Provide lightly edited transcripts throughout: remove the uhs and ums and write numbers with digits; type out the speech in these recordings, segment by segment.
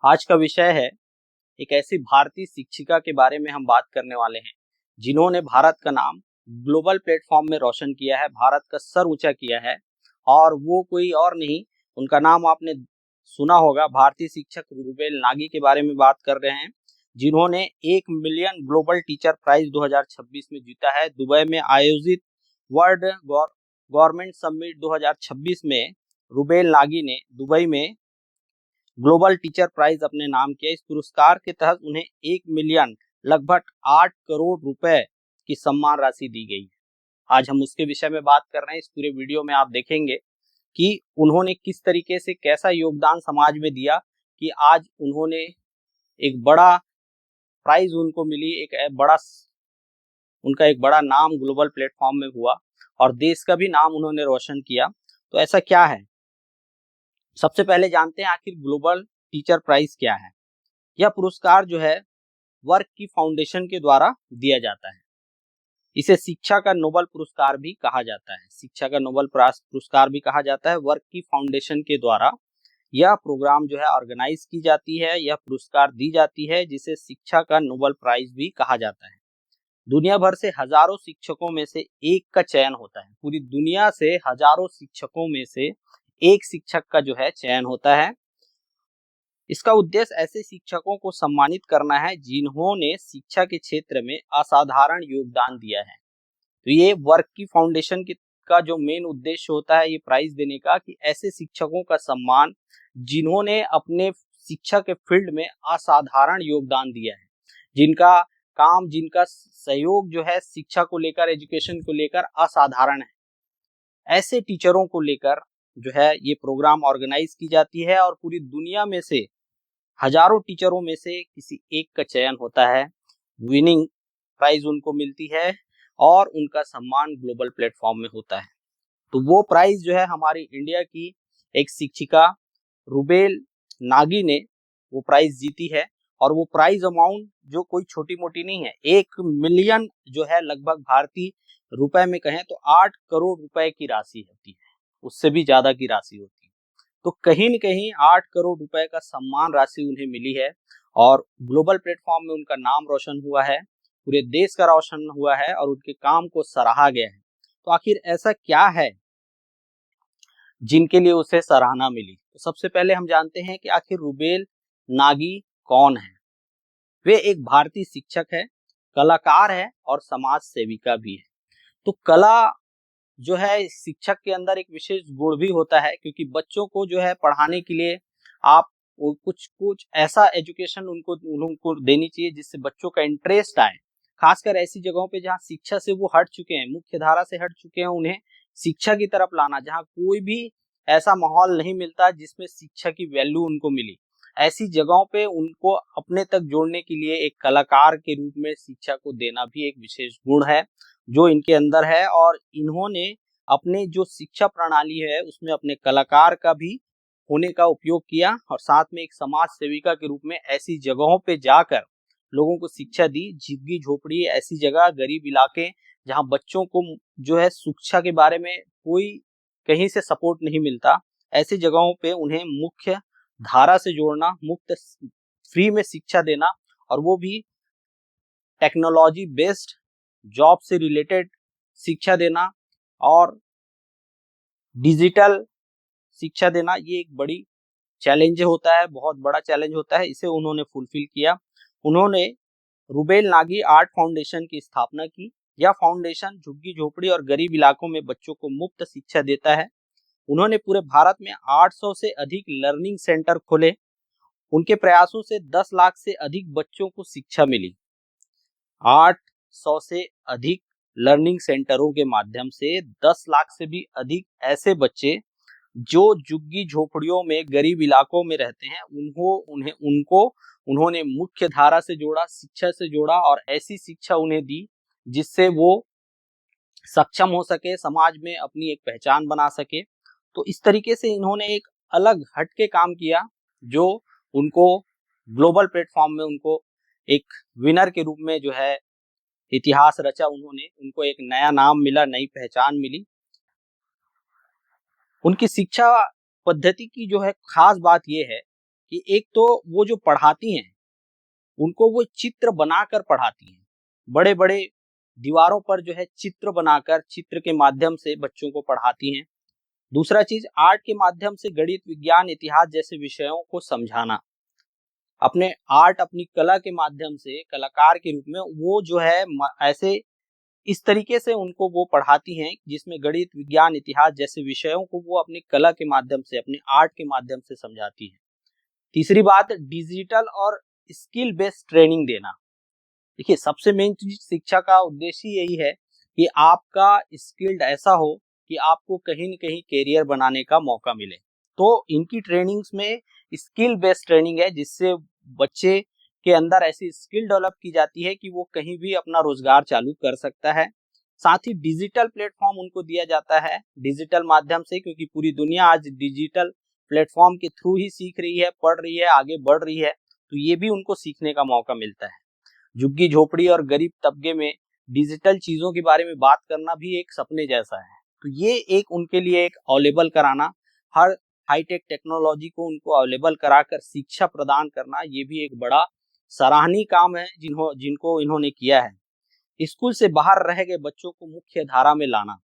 आज का विषय है एक ऐसी भारतीय शिक्षिका के बारे में हम बात करने वाले हैं जिन्होंने भारत का नाम ग्लोबल प्लेटफॉर्म में रोशन किया है, भारत का सर ऊंचा किया है। और वो कोई और नहीं, उनका नाम आपने सुना होगा, भारतीय शिक्षक रूबेल नागी के बारे में बात कर रहे हैं, जिन्होंने 1 मिलियन ग्लोबल टीचर प्राइज 2026 में जीता है। दुबई में आयोजित वर्ल्ड गवर्नमेंट समिट 2026 में रूबेल नागी ने दुबई में ग्लोबल टीचर प्राइज अपने नाम किया। इस पुरस्कार के तहत उन्हें 1 मिलियन लगभग 8 करोड़ रुपए की सम्मान राशि दी गई है। आज हम उसके विषय में बात कर रहे हैं। इस पूरे वीडियो में आप देखेंगे कि उन्होंने किस तरीके से कैसा योगदान समाज में दिया कि आज उन्होंने एक बड़ा प्राइज उनको मिली, उनका एक बड़ा नाम ग्लोबल प्लेटफॉर्म में हुआ और देश का भी नाम उन्होंने रोशन किया। तो ऐसा क्या है, सबसे पहले जानते हैं आखिर ग्लोबल टीचर प्राइज क्या है। यह पुरस्कार जो है वर्क की फाउंडेशन के द्वारा दिया जाता है। इसे शिक्षा का नोबेल पुरस्कार भी कहा जाता है, शिक्षा का नोबेल पुरस्कार भी कहा जाता है। वर्क की फाउंडेशन के द्वारा यह प्रोग्राम जो है ऑर्गेनाइज की जाती है, यह पुरस्कार दी जाती है, जिसे शिक्षा का नोबेल प्राइज भी कहा जाता है। दुनिया भर से हजारों शिक्षकों में से एक का चयन होता है, पूरी दुनिया से हजारों शिक्षकों में से एक शिक्षक का जो है चयन होता है। इसका उद्देश्य ऐसे शिक्षकों को सम्मानित करना है जिन्होंने शिक्षा के क्षेत्र में असाधारण योगदान दिया है। तो ये वर्क की फाउंडेशन का जो मेन उद्देश्य होता है ये प्राइज देने का, कि ऐसे शिक्षकों का सम्मान जिन्होंने अपने शिक्षा के फील्ड में असाधारण योगदान दिया है, जिनका काम, जिनका सहयोग जो है शिक्षा को लेकर, एजुकेशन को लेकर असाधारण है। ऐसे टीचरों को लेकर जो है ये प्रोग्राम ऑर्गेनाइज की जाती है और पूरी दुनिया में से हजारों टीचरों में से किसी एक का चयन होता है, विनिंग प्राइज उनको मिलती है और उनका सम्मान ग्लोबल प्लेटफॉर्म में होता है। तो वो प्राइज जो है हमारी इंडिया की एक शिक्षिका रूबेल नागी ने वो प्राइज जीती है। और वो प्राइज अमाउंट जो कोई छोटी मोटी नहीं है, 1 मिलियन जो है लगभग भारतीय रुपए में कहें तो 8 करोड़ रुपए की राशि होती है, उससे भी ज्यादा की राशि होती है। तो कहीं न कहीं 8 करोड़ रुपए का सम्मान राशि उन्हें मिली है और ग्लोबल प्लेटफॉर्म में उनका नाम रोशन हुआ है, पूरे देश का रोशन हुआ है और उनके काम को सराहा गया है। तो आखिर ऐसा क्या है जिनके लिए उसे सराहना मिली? तो सबसे पहले हम जानते हैं कि आखिर रूबेल नागी कौन है। वे एक भारतीय शिक्षक है, कलाकार है और समाज सेविका भी है। तो कला जो है शिक्षक के अंदर एक विशेष गुण भी होता है, क्योंकि बच्चों को जो है पढ़ाने के लिए आप कुछ कुछ ऐसा एजुकेशन उनको देनी चाहिए जिससे बच्चों का इंटरेस्ट आए। खासकर ऐसी जगहों पे जहाँ शिक्षा से वो हट चुके हैं, मुख्य धारा से हट चुके हैं, उन्हें शिक्षा की तरफ लाना, जहाँ कोई भी ऐसा माहौल नहीं मिलता जिसमें शिक्षा की वैल्यू उनको मिली। ऐसी जगहों पे उनको अपने तक जोड़ने के लिए एक कलाकार के रूप में शिक्षा को देना भी एक विशेष गुण है जो इनके अंदर है। और इन्होंने अपने जो शिक्षा प्रणाली है उसमें अपने कलाकार का भी होने का उपयोग किया और साथ में एक समाज सेविका के रूप में ऐसी जगहों पे जाकर लोगों को शिक्षा दी। झुग्गी झोपड़ी ऐसी जगह, गरीब इलाके जहां बच्चों को जो है शिक्षा के बारे में कोई कहीं से सपोर्ट नहीं मिलता, ऐसी जगहों पे उन्हें मुख्य धारा से जोड़ना, मुफ्त फ्री में शिक्षा देना, और वो भी टेक्नोलॉजी बेस्ड जॉब से रिलेटेड शिक्षा देना और डिजिटल शिक्षा देना, ये एक बड़ी चैलेंज होता है, बहुत बड़ा चैलेंज होता है। इसे उन्होंने फुलफिल किया। उन्होंने रूबेल नागी आर्ट फाउंडेशन की स्थापना की। यह फाउंडेशन झुग्गी झोपड़ी और गरीब इलाकों में बच्चों को मुफ्त शिक्षा देता है। उन्होंने पूरे भारत में 800 से अधिक लर्निंग सेंटर खोले। उनके प्रयासों से 10 लाख से अधिक बच्चों को शिक्षा मिली। 800 से अधिक लर्निंग सेंटरों के माध्यम से 10 लाख से भी अधिक ऐसे बच्चे जो झुग्गी झोपड़ियों में, गरीब इलाकों में रहते हैं, उन्होंने मुख्य धारा से जोड़ा, शिक्षा से जोड़ा और ऐसी शिक्षा उन्हें दी जिससे वो सक्षम हो सके, समाज में अपनी एक पहचान बना सके। तो इस तरीके से इन्होंने एक अलग हटके काम किया जो उनको ग्लोबल प्लेटफॉर्म में उनको एक विनर के रूप में जो है इतिहास रचा। उनको एक नया नाम मिला, नई पहचान मिली। उनकी शिक्षा पद्धति की जो है खास बात यह है कि एक तो वो जो पढ़ाती हैं उनको वो चित्र बनाकर पढ़ाती हैं, बड़े बड़े दीवारों पर जो है चित्र बनाकर चित्र के माध्यम से बच्चों को पढ़ाती हैं। दूसरा चीज, आर्ट के माध्यम से गणित, विज्ञान, इतिहास जैसे विषयों को समझाना। अपने आर्ट, अपनी कला के माध्यम से कलाकार के रूप में वो जो है ऐसे इस तरीके से उनको वो पढ़ाती हैं जिसमें गणित, विज्ञान, इतिहास जैसे विषयों को वो अपनी कला के माध्यम से, अपने आर्ट के माध्यम से समझाती हैं। तीसरी बात, डिजिटल और स्किल बेस्ड ट्रेनिंग देना। देखिए, सबसे मेन चीज शिक्षा का उद्देश्य यही है कि आपका स्किल्ड ऐसा हो कि आपको कहीं न कहीं कैरियर बनाने का मौका मिले। तो इनकी ट्रेनिंग्स में स्किल बेस्ड ट्रेनिंग है, जिससे बच्चे के अंदर ऐसी स्किल डेवलप की जाती है कि वो कहीं भी अपना रोजगार चालू कर सकता है। साथ ही डिजिटल प्लेटफॉर्म उनको दिया जाता है, डिजिटल माध्यम से, क्योंकि पूरी दुनिया आज डिजिटल प्लेटफॉर्म के थ्रू ही सीख रही है, पढ़ रही है, आगे बढ़ रही है। तो ये भी उनको सीखने का मौका मिलता है। झुग्गी झोपड़ी और गरीब तबके में डिजिटल चीजों के बारे में बात करना भी एक सपने जैसा है। तो ये एक उनके लिए एक अवेलेबल कराना, हर हाईटेक टेक्नोलॉजी को उनको अवेलेबल कराकर शिक्षा प्रदान करना, ये भी एक बड़ा सराहनीय काम है जिनको इन्होंने किया है। स्कूल से बाहर रह गए बच्चों को मुख्य धारा में लाना।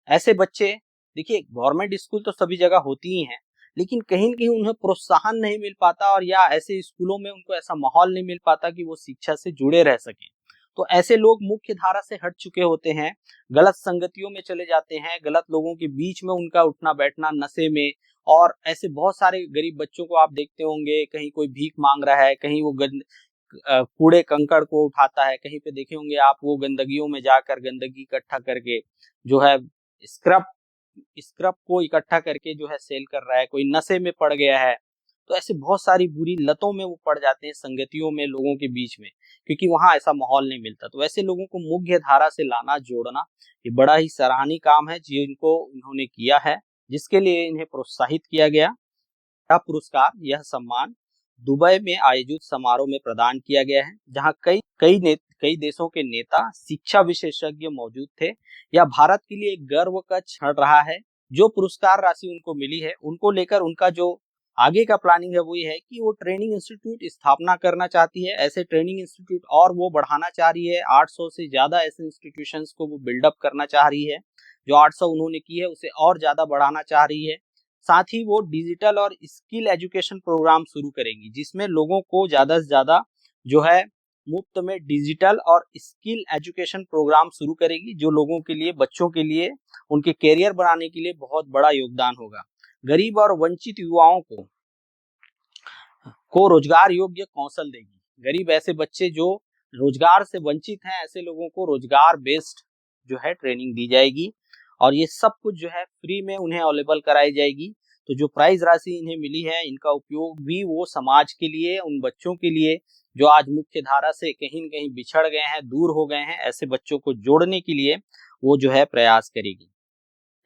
ऐसे बच्चे, देखिए, गवर्नमेंट स्कूल तो सभी जगह होती ही हैं, लेकिन कहीं न कहीं उन्हें प्रोत्साहन नहीं मिल पाता, और या ऐसे स्कूलों में उनको ऐसा माहौल नहीं मिल पाता कि वो शिक्षा से जुड़े रह सकें। तो ऐसे लोग मुख्य धारा से हट चुके होते हैं, गलत संगतियों में चले जाते हैं, गलत लोगों के बीच में उनका उठना बैठना, नशे में, और ऐसे बहुत सारे गरीब बच्चों को आप देखते होंगे, कहीं कोई भीख मांग रहा है, कहीं वो कूड़े कंकड़ को उठाता है, कहीं पे देखे होंगे आप वो गंदगियों में जाकर गंदगी इकट्ठा करके जो है स्क्रब स्क्रब को इकट्ठा करके जो है सेल कर रहा है, कोई नशे में पड़ गया है। तो ऐसे बहुत सारी बुरी लतों में वो पड़ जाते हैं, संगतियों में, लोगों के बीच में, क्योंकि वहां ऐसा माहौल नहीं मिलता। तो ऐसे लोगों को मुख्य धारा से लाना, जोड़ना, ये बड़ा ही सराहनीय काम है जिनको इन्होंने किया है, जिसके लिए इन्हें प्रोत्साहित किया गया। यह पुरस्कार, यह सम्मान दुबई में आयोजित समारोह में प्रदान किया गया है, जहां कई देशों के नेता, शिक्षा विशेषज्ञ मौजूद थे। यह भारत के लिए एक गर्व का क्षण रहा है। जो पुरस्कार राशि उनको मिली है, उनको लेकर उनका जो आगे का प्लानिंग है वो ये है कि वो ट्रेनिंग इंस्टीट्यूट स्थापना करना चाहती है। ऐसे ट्रेनिंग इंस्टीट्यूट और वो बढ़ाना चाह रही है। 800 से ज्यादा ऐसे इंस्टीट्यूशंस को वो बिल्डअप करना चाह रही है। जो 800 उन्होंने की है उसे और ज्यादा बढ़ाना चाह रही है। साथ ही वो डिजिटल और स्किल एजुकेशन प्रोग्राम शुरू करेंगी, जिसमें लोगों को ज्यादा से ज्यादा जो है मुफ्त में डिजिटल और स्किल एजुकेशन प्रोग्राम शुरू करेगी, जो लोगों के लिए, बच्चों के लिए, उनके कैरियर बनाने के लिए बहुत बड़ा योगदान होगा। गरीब और वंचित युवाओं को रोजगार योग्य कौशल देगी। गरीब ऐसे बच्चे जो रोजगार से वंचित हैं, ऐसे लोगों को रोजगार बेस्ड जो है ट्रेनिंग दी जाएगी, और ये सब कुछ जो है फ्री में उन्हें अवेलेबल कराई जाएगी। तो जो प्राइज राशि इन्हें मिली है, इनका उपयोग भी वो समाज के लिए, उन बच्चों के लिए जो आज मुख्य धारा से कहीं न कहीं बिछड़ गए हैं, दूर हो गए हैं, ऐसे बच्चों को जोड़ने के लिए वो जो है प्रयास करेगी।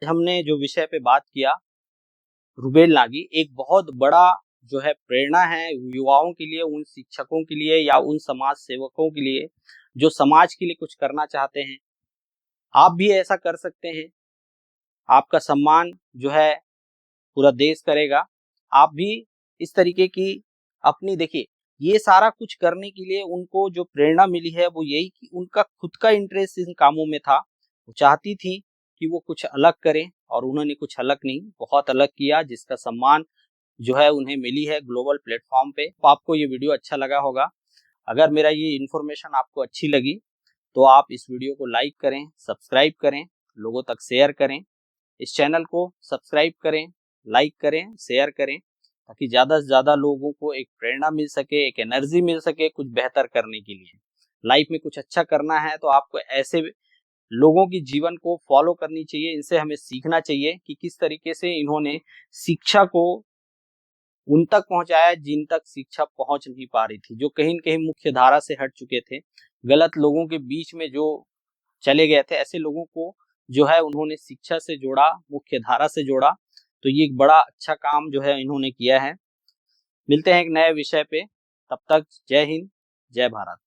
हमने जो विषय पे बात किया, रुबेल नागी एक बहुत बड़ा जो है प्रेरणा है युवाओं के लिए, उन शिक्षकों के लिए या उन समाज सेवकों के लिए जो समाज के लिए कुछ करना चाहते हैं। आप भी ऐसा कर सकते हैं। आपका सम्मान जो है पूरा देश करेगा। आप भी इस तरीके की अपनी, देखिए, ये सारा कुछ करने के लिए उनको जो प्रेरणा मिली है वो यही कि उनका खुद का इंटरेस्ट इन कामों में था। वो चाहती थी कि वो कुछ अलग करें, और उन्होंने कुछ अलग नहीं, बहुत अलग किया, जिसका सम्मान जो है उन्हें मिली है ग्लोबल प्लेटफॉर्म पे। तो आपको ये वीडियो अच्छा लगा होगा। अगर मेरा ये इन्फॉर्मेशन आपको अच्छी लगी तो आप इस वीडियो को लाइक करें, सब्सक्राइब करें, लोगों तक शेयर करें। इस चैनल को सब्सक्राइब करें, लाइक करें, शेयर करें, ताकि ज़्यादा से ज़्यादा लोगों को एक प्रेरणा मिल सके, एक एनर्जी मिल सके कुछ बेहतर करने के लिए। लाइफ में कुछ अच्छा करना है तो आपको ऐसे लोगों की जीवन को फॉलो करनी चाहिए, इनसे हमें सीखना चाहिए कि किस तरीके से इन्होंने शिक्षा को उन तक पहुंचाया जिन तक शिक्षा पहुंच नहीं पा रही थी, जो कहीं न कहीं मुख्य धारा से हट चुके थे, गलत लोगों के बीच में जो चले गए थे। ऐसे लोगों को जो है उन्होंने शिक्षा से जोड़ा, मुख्य धारा से जोड़ा। तो ये एक बड़ा अच्छा काम जो है इन्होंने किया है। मिलते हैं एक नए विषय पे, तब तक जय हिंद, जय भारत।